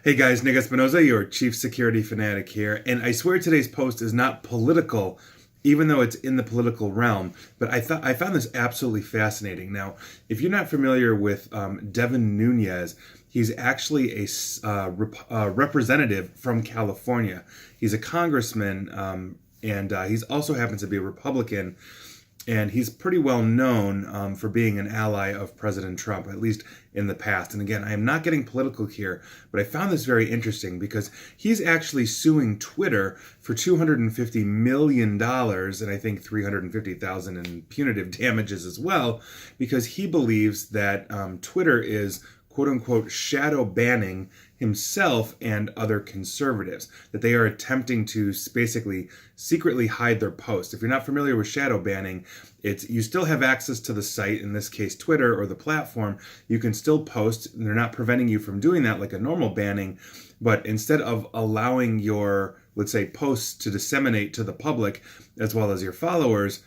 Hey guys, Nick Espinoza, your chief security fanatic here, and I swear today's post is not political, even though it's in the political realm. But I found this absolutely fascinating. Now, if you're not familiar with Devin Nunes, he's actually a representative from California. He's a congressman, and he's also happens to be a Republican. And he's pretty well known for being an ally of President Trump, at least in the past. And again, I am not getting political here, but I found this very interesting because he's actually suing Twitter for $250 million and I think $350,000 in punitive damages as well, because he believes that Twitter is quote unquote shadow banning himself and other conservatives, that they are attempting to basically secretly hide their posts. If you're not familiar with shadow banning, it's you still have access to the site, in this case Twitter or the platform. You can still post, and they're not preventing you from doing that like a normal banning, but instead of allowing your, let's say, posts to disseminate to the public as well as your followers,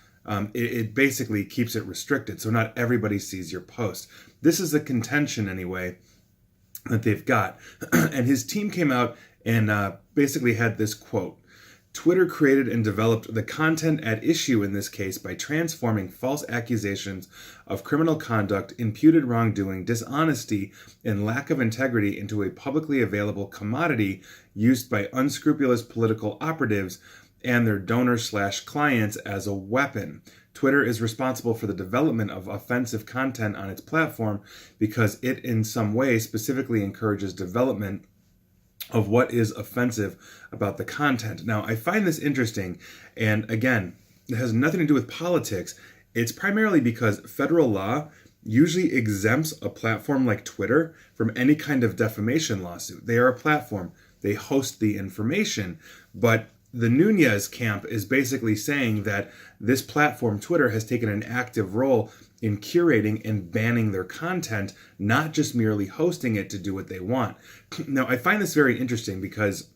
it basically keeps it restricted, so not everybody sees your post. This is the contention, anyway, that they've got. And his team came out and basically had this quote: Twitter created and developed the content at issue in this case by transforming false accusations of criminal conduct, imputed wrongdoing, dishonesty, and lack of integrity into a publicly available commodity used by unscrupulous political operatives and their donors/clients as a weapon. Twitter is responsible for the development of offensive content on its platform because it in some way specifically encourages development of what is offensive about the content. Now, I find this interesting, and again, it has nothing to do with politics. It's primarily because federal law usually exempts a platform like Twitter from any kind of defamation lawsuit. They are a platform. They host the information, but the Nunes camp is basically saying that this platform, Twitter, has taken an active role in curating and banning their content, not just merely hosting it to do what they want. Now, I find this very interesting because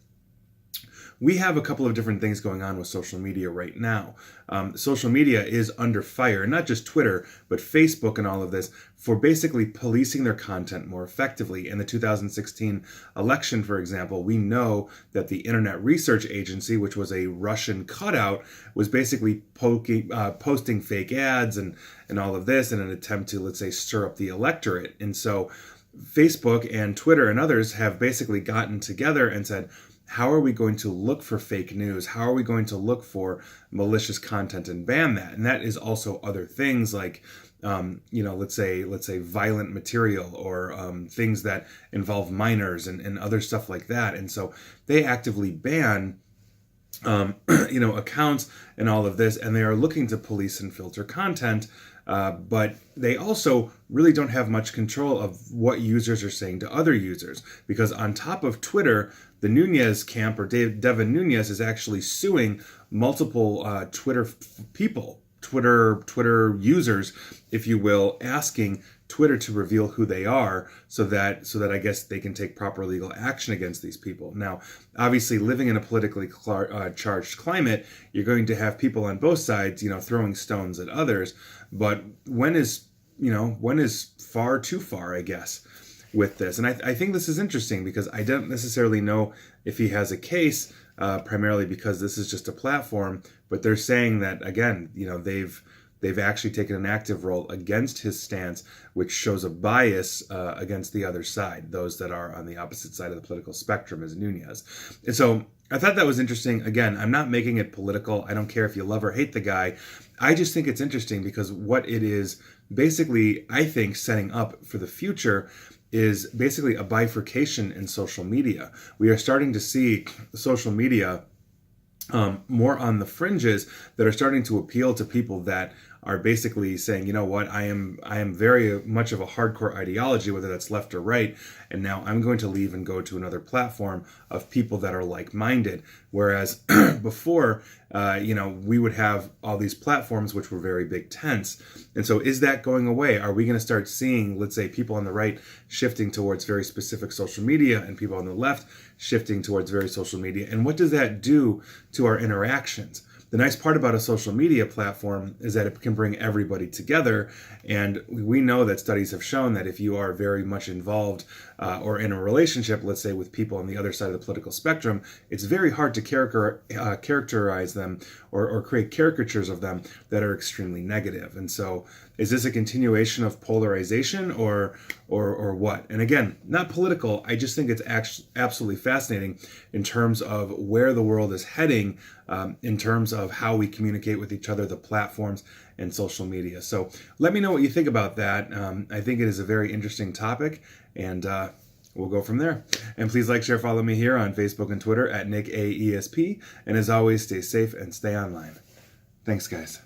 we have a couple of different things going on with social media right now. Social media is under fire, not just Twitter, but Facebook and all of this, for basically policing their content more effectively. In the 2016 election, for example, we know that the Internet Research Agency, which was a Russian cutout, was basically posting fake ads and all of this in an attempt to, let's say, stir up the electorate. And so Facebook and Twitter and others have basically gotten together and said, how are we going to look for fake news? How are we going to look for malicious content and ban that? And that is also other things like, let's say violent material or things that involve minors and other stuff like that. And so they actively ban accounts and all of this, and they are looking to police and filter content, but they also really don't have much control of what users are saying to other users, because on top of Twitter, the Nunes camp, or Devin Nunes, is actually suing multiple Twitter users, if you will, asking Twitter to reveal who they are so that I guess they can take proper legal action against these people. Now, obviously, living in a politically charged climate, you're going to have people on both sides, throwing stones at others. But when is far too far, I guess, with this? And I think this is interesting because I don't necessarily know if he has a case, primarily because this is just a platform. But they're saying that, again, they've actually taken an active role against his stance, which shows a bias against the other side, those that are on the opposite side of the political spectrum as Nunes. And so I thought that was interesting. Again, I'm not making it political. I don't care if you love or hate the guy. I just think it's interesting because what it is basically, I think, setting up for the future is basically a bifurcation in social media. We are starting to see social media more on the fringes that are starting to appeal to people that are basically saying, you know what, I am very much of a hardcore ideology, whether that's left or right, and now I'm going to leave and go to another platform of people that are like-minded. Whereas before, we would have all these platforms which were very big tents. And so is that going away? Are we going to start seeing, let's say, people on the right shifting towards very specific social media and people on the left shifting towards very social media? And what does that do to our interactions? The nice part about a social media platform is that it can bring everybody together. And we know that studies have shown that if you are very much involved or in a relationship, let's say with people on the other side of the political spectrum, it's very hard to characterize them or create caricatures of them that are extremely negative. And so is this a continuation of polarization or what? And again, not political. I just think it's absolutely fascinating in terms of where the world is heading, in terms of how we communicate with each other, the platforms and social media. So let me know what you think about that. I think it is a very interesting topic, and we'll go from there. And please like, share, follow me here on Facebook and Twitter at NickAESP. And as always, stay safe and stay online. Thanks, guys.